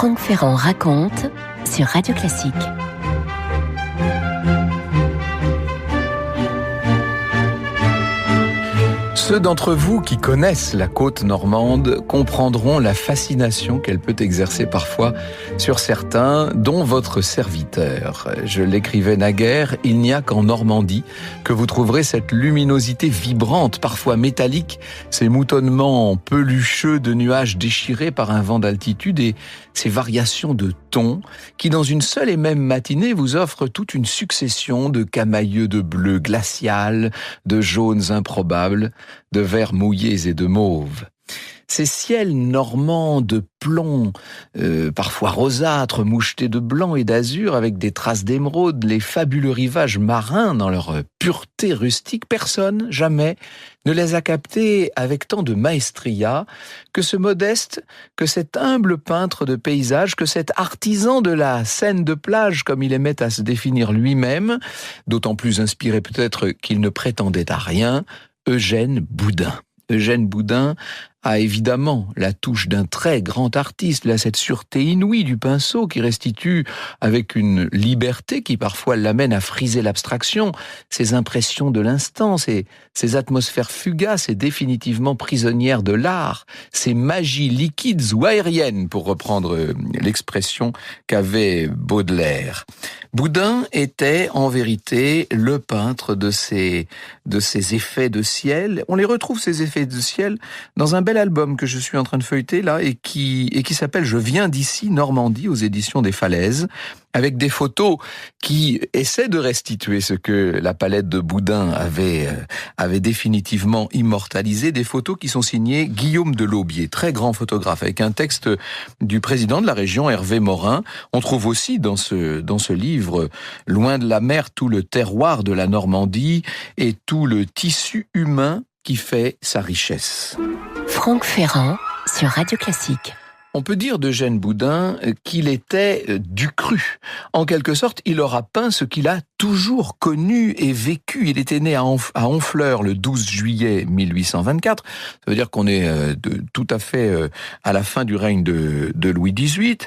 Franck Ferrand raconte sur Radio Classique. Ceux d'entre vous qui connaissent la côte normande comprendront la fascination qu'elle peut exercer parfois sur certains, dont votre serviteur. Je l'écrivais naguère, il n'y a qu'en Normandie que vous trouverez cette luminosité vibrante, parfois métallique, ces moutonnements pelucheux de nuages déchirés par un vent d'altitude et ces variations de tons qui, dans une seule et même matinée, vous offrent toute une succession de camailleux de bleu glacial, de jaunes improbables, de verts mouillés et de mauves. Ces ciels normands de plomb, parfois rosâtres, mouchetés de blanc et d'azur, avec des traces d'émeraude, les fabuleux rivages marins dans leur pureté rustique, personne, jamais, ne les a captés avec tant de maestria que ce modeste, que cet humble peintre de paysage, que cet artisan de la scène de plage, comme il aimait à se définir lui-même, d'autant plus inspiré peut-être qu'il ne prétendait à rien, Eugène Boudin. Eugène Boudin a évidemment la touche d'un très grand artiste, là, cette sûreté inouïe du pinceau qui restitue avec une liberté qui parfois l'amène à friser l'abstraction, ces impressions de l'instant, ces atmosphères fugaces et définitivement prisonnières de l'art, ces magies liquides ou aériennes, pour reprendre l'expression qu'avait Baudelaire. Boudin était en vérité le peintre de ces effets de ciel. On les retrouve, ces effets de ciel, dans un bel album que je suis en train de feuilleter là et qui s'appelle « Je viens d'ici, Normandie » aux éditions des Falaises, avec des photos qui essaient de restituer ce que la palette de Boudin avait définitivement immortalisé, des photos qui sont signées Guillaume de Laubier, très grand photographe, avec un texte du président de la région, Hervé Morin. On trouve aussi dans ce livre, loin de la mer, tout le terroir de la Normandie et tout le tissu humain qui fait sa richesse. Franck Ferrand sur Radio Classique. On peut dire d'Eugène Boudin qu'il était du cru. En quelque sorte, il aura peint ce qu'il a toujours connu et vécu. Il était né à Honfleur le 12 juillet 1824. Ça veut dire qu'on est tout à fait à la fin du règne de Louis XVIII.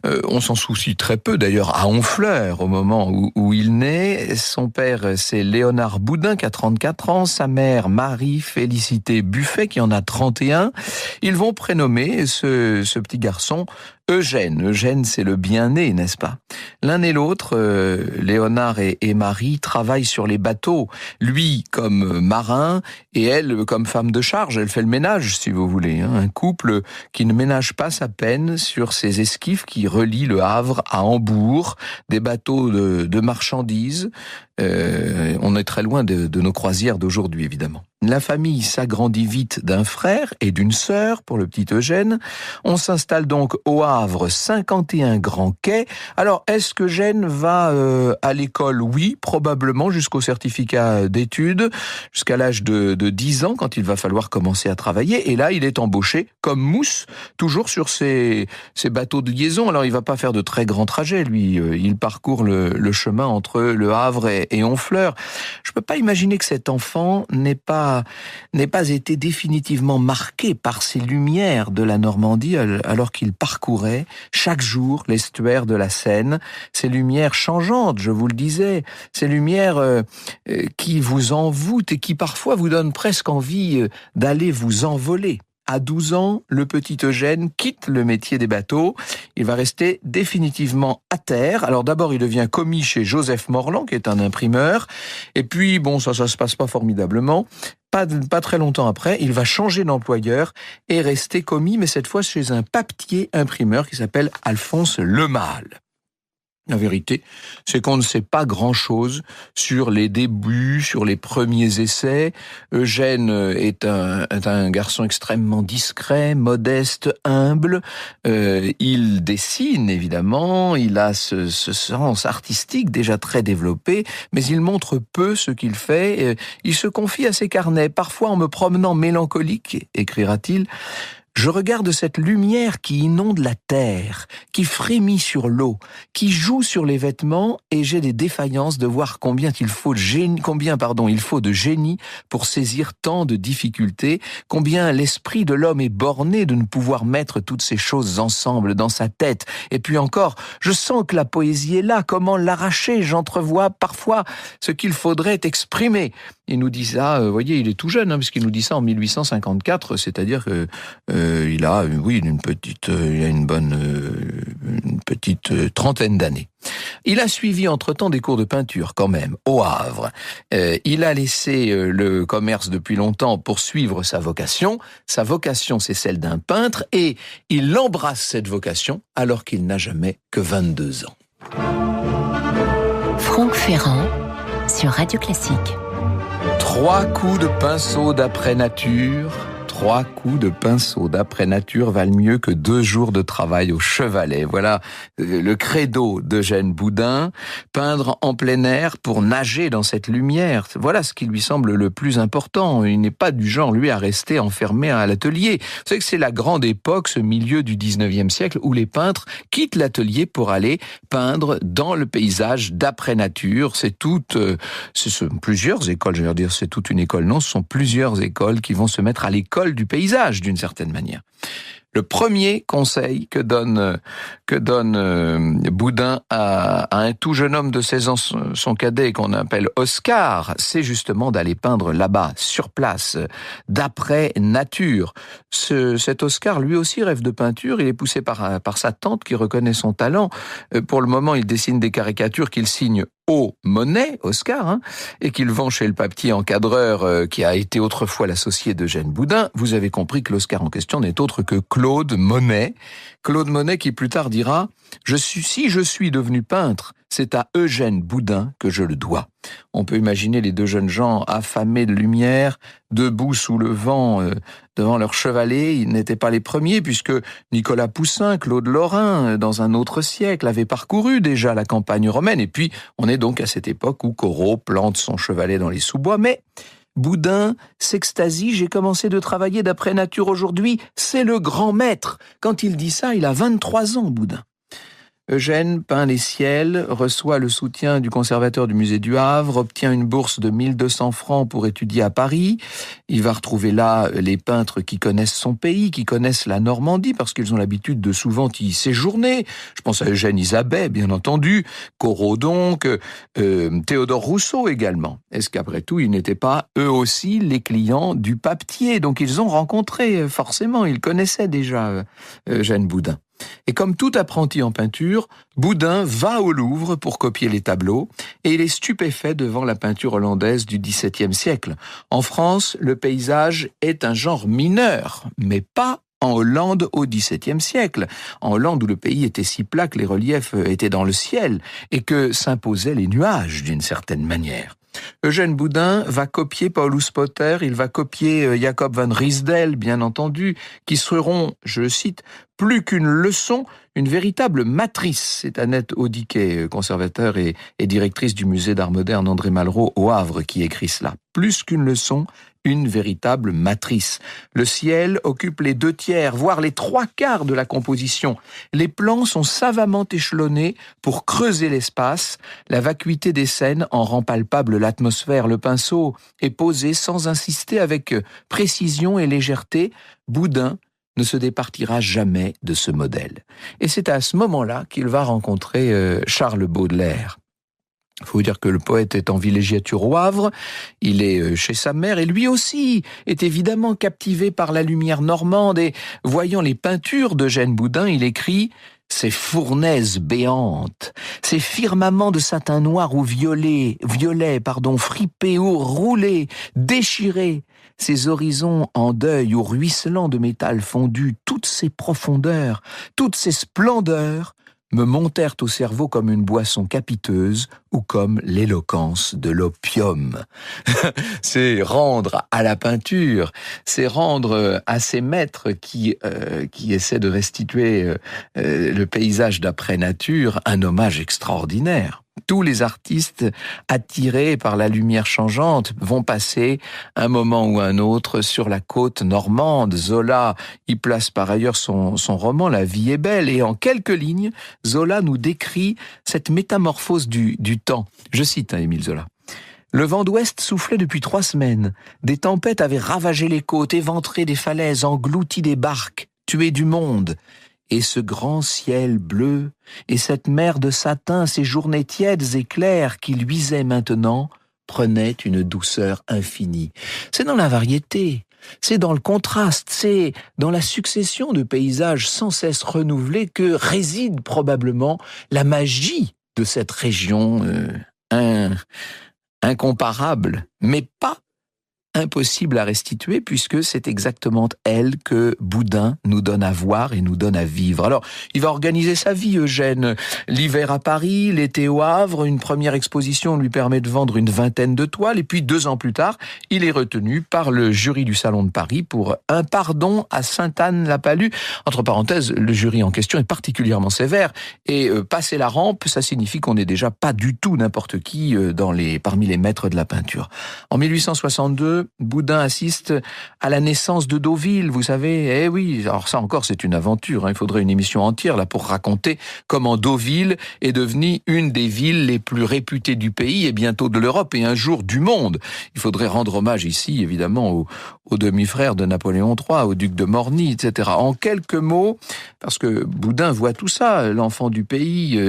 On s'en soucie très peu d'ailleurs à Honfleur au moment où il naît. Son père, c'est Léonard Boudin qui a 34 ans. Sa mère, Marie-Félicité Buffet qui en a 31. Ils vont prénommer ce petit garçon Eugène. Eugène, c'est le bien-né, n'est-ce pas? L'un et l'autre, Léonard et Marie, travaillent sur les bateaux. Lui comme marin et elle comme femme de charge. Elle fait le ménage, si vous voulez. Un couple qui ne ménage pas sa peine sur ces esquifs qui relient le Havre à Hambourg, des bateaux de marchandises. On est très loin de nos croisières d'aujourd'hui, évidemment. La famille s'agrandit vite d'un frère et d'une sœur pour le petit Eugène. On s'installe donc au Havre, 51 grands quais. Alors, est-ce qu'Eugène va à l'école? Oui, probablement, jusqu'au certificat d'études, jusqu'à l'âge de 10 ans, quand il va falloir commencer à travailler. Et là, il est embauché comme mousse, toujours sur ces bateaux de liaison. Alors, il va pas faire de très grands trajets, lui. Il parcourt le chemin entre le Havre et Honfleur. Je peux pas imaginer que cet enfant n'ait pas été définitivement marqué par ces lumières de la Normandie alors qu'il parcourait chaque jour l'estuaire de la Seine, ces lumières changeantes, je vous le disais, ces lumières qui vous envoûtent et qui parfois vous donnent presque envie d'aller vous envoler. À 12 ans, le petit Eugène quitte le métier des bateaux. Il va rester définitivement à terre. Alors d'abord, il devient commis chez Joseph Morland, qui est un imprimeur. Et puis, bon, ça se passe pas formidablement. Pas très longtemps après, il va changer d'employeur et rester commis, mais cette fois chez un papetier imprimeur qui s'appelle Alphonse Lemal. La vérité, c'est qu'on ne sait pas grand-chose sur les débuts, sur les premiers essais. Eugène est un garçon extrêmement discret, modeste, humble. Il dessine, évidemment. Il a ce sens artistique déjà très développé, mais il montre peu ce qu'il fait. Il se confie à ses carnets. Parfois, en me promenant mélancolique, écrira-t-il, Je regarde cette lumière qui inonde la terre, qui frémit sur l'eau, qui joue sur les vêtements et j'ai des défaillances de voir combien il faut de génie pour saisir tant de difficultés, combien l'esprit de l'homme est borné de ne pouvoir mettre toutes ces choses ensemble dans sa tête. Et puis encore, je sens que la poésie est là, comment l'arracher, j'entrevois parfois ce qu'il faudrait exprimer. Il nous dit ça, vous voyez, il est tout jeune, puisqu'il nous dit ça en 1854, c'est-à-dire que il a une petite trentaine d'années. Il a suivi entre-temps des cours de peinture quand même, au Havre. Il a laissé le commerce depuis longtemps pour suivre sa vocation. Sa vocation, c'est celle d'un peintre et il embrasse cette vocation alors qu'il n'a jamais que 22 ans. Franck Ferrand sur Radio Classique. 3 coups de pinceau d'après nature. 3 coups de pinceau d'après nature valent mieux que 2 jours de travail au chevalet. Voilà le credo d'Eugène Boudin. Peindre en plein air pour nager dans cette lumière. Voilà ce qui lui semble le plus important. Il n'est pas du genre, lui, à rester enfermé à l'atelier. Vous savez que c'est la grande époque, ce milieu du 19e siècle, où les peintres quittent l'atelier pour aller peindre dans le paysage d'après nature. Ce sont plusieurs écoles, je veux dire, c'est toute une école. Non, ce sont plusieurs écoles qui vont se mettre à l'école du paysage, d'une certaine manière. Le premier conseil que donne Boudin à un tout jeune homme de 16 ans, son cadet qu'on appelle Oscar, c'est justement d'aller peindre là-bas, sur place, d'après nature. Cet Oscar, lui aussi, rêve de peinture. Il est poussé par sa tante qui reconnaît son talent. Pour le moment, il dessine des caricatures qu'il signe au Monet, Oscar, et qu'il vend chez le papier encadreur qui a été autrefois l'associé d'Eugène Boudin. Vous avez compris que l'Oscar en question n'est autre que Claude Monet. Claude Monet qui plus tard dira « Si je suis devenu peintre, c'est à Eugène Boudin que je le dois ». On peut imaginer les 2 jeunes gens affamés de lumière, debout sous le vent devant leur chevalet. Ils n'étaient pas les premiers puisque Nicolas Poussin, Claude Lorrain, dans un autre siècle, avaient parcouru déjà la campagne romaine. Et puis, on est donc à cette époque où Corot plante son chevalet dans les sous-bois. Mais Boudin s'extasie, j'ai commencé de travailler d'après nature aujourd'hui, c'est le grand maître. Quand il dit ça, il a 23 ans, Boudin. Eugène peint les ciels, reçoit le soutien du conservateur du musée du Havre, obtient une bourse de 1200 francs pour étudier à Paris. Il va retrouver là les peintres qui connaissent son pays, qui connaissent la Normandie, parce qu'ils ont l'habitude de souvent y séjourner. Je pense à Eugène Isabey, bien entendu, Corot donc, Théodore Rousseau également. Est-ce qu'après tout, ils n'étaient pas eux aussi les clients du papetier? Donc ils ont rencontré, forcément, ils connaissaient déjà Eugène Boudin. Et comme tout apprenti en peinture, Boudin va au Louvre pour copier les tableaux et il est stupéfait devant la peinture hollandaise du XVIIe siècle. En France, le paysage est un genre mineur, mais pas en Hollande au XVIIe siècle. En Hollande où le pays était si plat que les reliefs étaient dans le ciel et que s'imposaient les nuages d'une certaine manière. Eugène Boudin va copier Paulus Potter, il va copier Jacob van Riesdel, bien entendu, qui seront, je le cite, plus qu'une leçon, une véritable matrice. C'est Annette Audiquet, conservateur et directrice du musée d'art moderne André Malraux au Havre, qui écrit cela. Plus qu'une leçon, une véritable matrice. Le ciel occupe les 2/3, voire les 3/4 de la composition. Les plans sont savamment échelonnés pour creuser l'espace. La vacuité des scènes en rend palpable l'atmosphère. Le pinceau est posé sans insister, avec précision et légèreté. Boudin ne se départira jamais de ce modèle. Et c'est à ce moment-là qu'il va rencontrer Charles Baudelaire. Il faut dire que le poète est en villégiature au Havre, il est chez sa mère et lui aussi est évidemment captivé par la lumière normande et voyant les peintures d'Eugène Boudin, il écrit « Ces fournaises béantes, ces firmaments de satin noir ou violet, fripés ou roulés, déchirés, ces horizons en deuil ou ruisselants de métal fondu, toutes ces profondeurs, toutes ces splendeurs, me montèrent au cerveau comme une boisson capiteuse ou comme l'éloquence de l'opium. » C'est rendre à la peinture, c'est rendre à ces maîtres qui essaient de restituer le paysage d'après nature un hommage extraordinaire. Tous les artistes attirés par la lumière changeante vont passer un moment ou un autre sur la côte normande. Zola y place par ailleurs son roman « La vie est belle » et en quelques lignes, Zola nous décrit cette métamorphose du temps. Je cite Émile Zola. Le vent d'ouest soufflait depuis 3 semaines. Des tempêtes avaient ravagé les côtes, éventré des falaises, englouti des barques, tué du monde. Et ce grand ciel bleu, et cette mer de satin, ces journées tièdes et claires qui luisaient maintenant, prenaient une douceur infinie. C'est dans la variété, c'est dans le contraste, c'est dans la succession de paysages sans cesse renouvelés que réside probablement la magie de cette région incomparable, mais pas impossible à restituer puisque c'est exactement elle que Boudin nous donne à voir et nous donne à vivre. Alors, il va organiser sa vie, Eugène. L'hiver à Paris, l'été au Havre, une première exposition lui permet de vendre une 20aine de toiles et puis 2 ans plus tard, il est retenu par le jury du Salon de Paris pour un pardon à Sainte-Anne-la-Palud. Entre parenthèses, le jury en question est particulièrement sévère et passer la rampe, ça signifie qu'on n'est déjà pas du tout n'importe qui parmi les maîtres de la peinture. En 1862, Boudin assiste à la naissance de Deauville, vous savez. Eh oui, alors ça encore c'est une aventure, hein. Il faudrait une émission entière là pour raconter comment Deauville est devenue une des villes les plus réputées du pays et bientôt de l'Europe et un jour du monde. Il faudrait rendre hommage ici évidemment au demi-frère de Napoléon III, au duc de Morny, etc. En quelques mots, parce que Boudin voit tout ça, l'enfant du pays,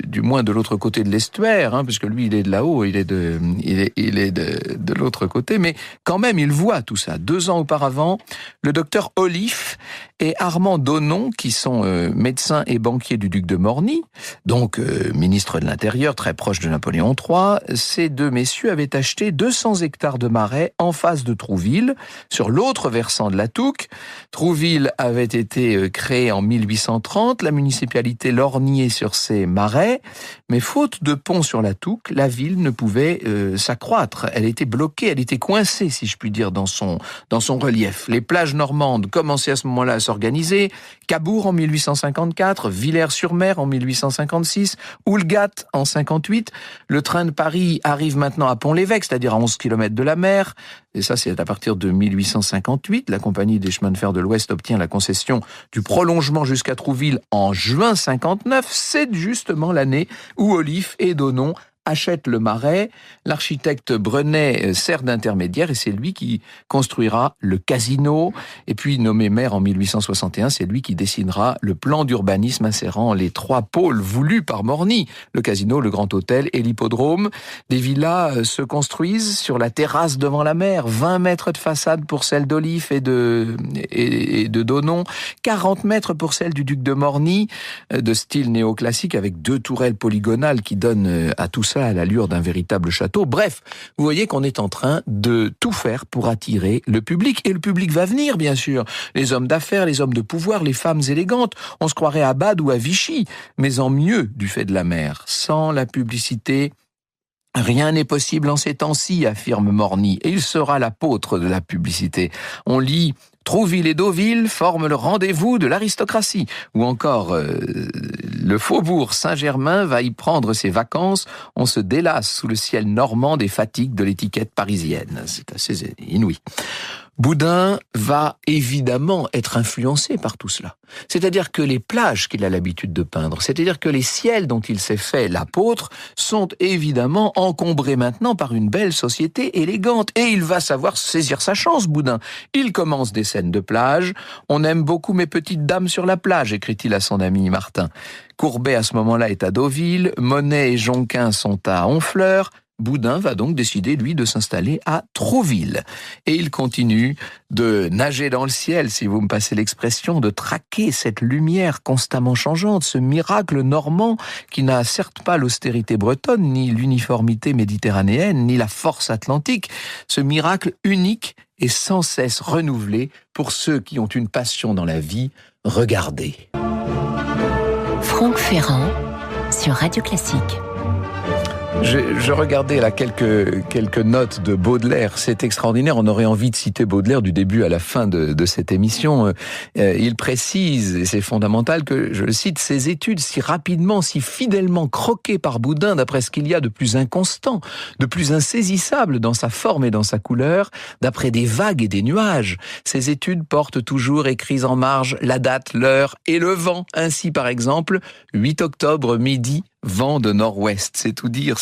du moins de l'autre côté de l'estuaire, hein, parce que lui il est de là-haut, il est de l'autre côté, mais quand même, il voit tout ça. 2 ans auparavant, le docteur Oliffe et Armand Donnon, qui sont médecins et banquiers du duc de Morny, donc ministre de l'Intérieur, très proche de Napoléon III, ces 2 messieurs avaient acheté 200 hectares de marais en face de Trouville, sur l'autre versant de la Touques. Trouville avait été créée en 1830, la municipalité lorgnait sur ces marais, mais faute de pont sur la Touques, la ville ne pouvait s'accroître. Elle était bloquée, elle était coincée, si je puis dire, dans son relief. Les plages normandes commençaient à ce moment-là à s'organiser. Cabourg en 1854, Villers-sur-Mer en 1856, Houlgat en 58. Le train de Paris arrive maintenant à Pont-l'Évêque, c'est-à-dire à 11 km de la mer. Et ça, c'est à partir de 1858. La compagnie des chemins de fer de l'Ouest obtient la concession du prolongement jusqu'à Trouville en juin 59. C'est justement l'année où Oliffe et Donnon achète le marais. L'architecte Brenet sert d'intermédiaire et c'est lui qui construira le casino. Et puis, nommé maire en 1861, c'est lui qui dessinera le plan d'urbanisme insérant les 3 pôles voulus par Morny. Le casino, le grand hôtel et l'hippodrome. Des villas se construisent sur la terrasse devant la mer. 20 mètres de façade pour celle d'Oliffe et de Donnon. 40 mètres pour celle du duc de Morny, de style néoclassique avec 2 tourelles polygonales qui donnent à tout ça à l'allure d'un véritable château. Bref, vous voyez qu'on est en train de tout faire pour attirer le public. Et le public va venir, bien sûr. Les hommes d'affaires, les hommes de pouvoir, les femmes élégantes. On se croirait à Bade ou à Vichy, mais en mieux du fait de la mer. Sans la publicité, rien n'est possible en ces temps-ci, affirme Morny. Et il sera l'apôtre de la publicité. On lit Trouville et Deauville forment le rendez-vous de l'aristocratie. Ou encore, le faubourg Saint-Germain va y prendre ses vacances. On se délasse sous le ciel normand des fatigues de l'étiquette parisienne. C'est assez inouï. Boudin va évidemment être influencé par tout cela. C'est-à-dire que les plages qu'il a l'habitude de peindre, c'est-à-dire que les ciels dont il s'est fait l'apôtre, sont évidemment encombrés maintenant par une belle société élégante. Et il va savoir saisir sa chance, Boudin. Il commence des scènes de plage. On aime beaucoup mes petites dames sur la plage, écrit-il à son ami Martin. Courbet, à ce moment-là, est à Deauville. Monet et Jonquin sont à Honfleur. Boudin va donc décider, lui, de s'installer à Trouville. Et il continue de nager dans le ciel, si vous me passez l'expression, de traquer cette lumière constamment changeante, ce miracle normand qui n'a certes pas l'austérité bretonne, ni l'uniformité méditerranéenne, ni la force atlantique, ce miracle unique et sans cesse renouvelé pour ceux qui ont une passion dans la vie, regardez. Franck Ferrand sur Radio Classique. Je regardais là quelques notes de Baudelaire, c'est extraordinaire, on aurait envie de citer Baudelaire du début à la fin de cette émission. Il précise, et c'est fondamental, que, je le cite, ces études si rapidement, si fidèlement croquées par Boudin, d'après ce qu'il y a de plus inconstant, de plus insaisissable dans sa forme et dans sa couleur, d'après des vagues et des nuages. Ces études portent toujours écrits en marge la date, l'heure et le vent. Ainsi, par exemple, 8 octobre midi, vent de nord-ouest. C'est tout dire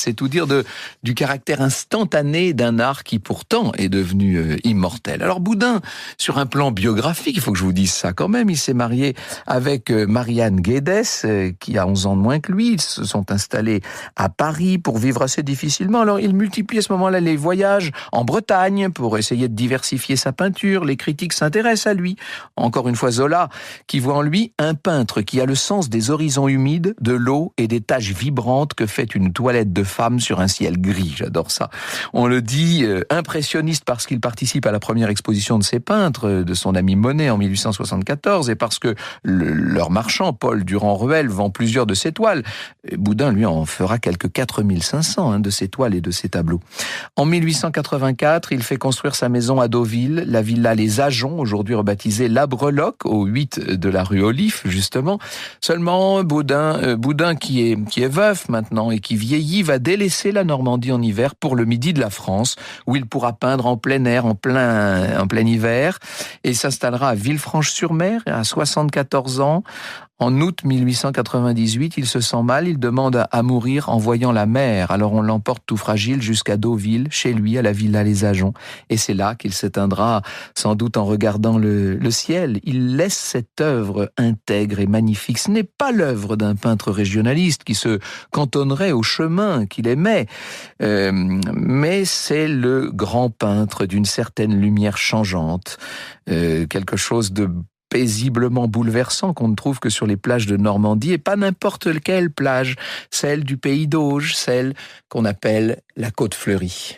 du caractère instantané d'un art qui pourtant est devenu immortel. Alors Boudin, sur un plan biographique, il faut que je vous dise ça quand même, il s'est marié avec Marianne Guedes, qui a 11 ans de moins que lui. Ils se sont installés à Paris pour vivre assez difficilement. Alors il multiplie à ce moment-là les voyages en Bretagne pour essayer de diversifier sa peinture. Les critiques s'intéressent à lui. Encore une fois Zola, qui voit en lui un peintre qui a le sens des horizons humides, de l'eau et des taches vibrante que fait une toilette de femme sur un ciel gris. J'adore ça. On le dit impressionniste parce qu'il participe à la première exposition de ses peintres, de son ami Monet en 1874, et parce que leur marchand, Paul Durand-Ruel, vend plusieurs de ses toiles. Boudin, lui, en fera quelques 4500 de ses toiles et de ses tableaux. En 1884, il fait construire sa maison à Deauville, la villa Les Ajoncs, aujourd'hui rebaptisée La Breloque, au 8 de la rue Olif, justement. Seulement, Boudin qui est veuf maintenant et qui vieillit, va délaisser la Normandie en hiver pour le midi de la France, où il pourra peindre en plein air, en plein hiver, et s'installera à Villefranche-sur-Mer à 74 ans. En août 1898, il se sent mal, il demande à mourir en voyant la mer. Alors on l'emporte tout fragile jusqu'à Deauville, chez lui, à la villa Les Ajoncs. Et c'est là qu'il s'éteindra, sans doute en regardant le ciel. Il laisse cette œuvre intègre et magnifique. Ce n'est pas l'œuvre d'un peintre régionaliste qui se cantonnerait au chemin qu'il aimait, mais c'est le grand peintre d'une certaine lumière changeante, quelque chose de paisiblement bouleversant qu'on ne trouve que sur les plages de Normandie, et pas n'importe quelle plage, celle du pays d'Auge, celle qu'on appelle la Côte Fleurie.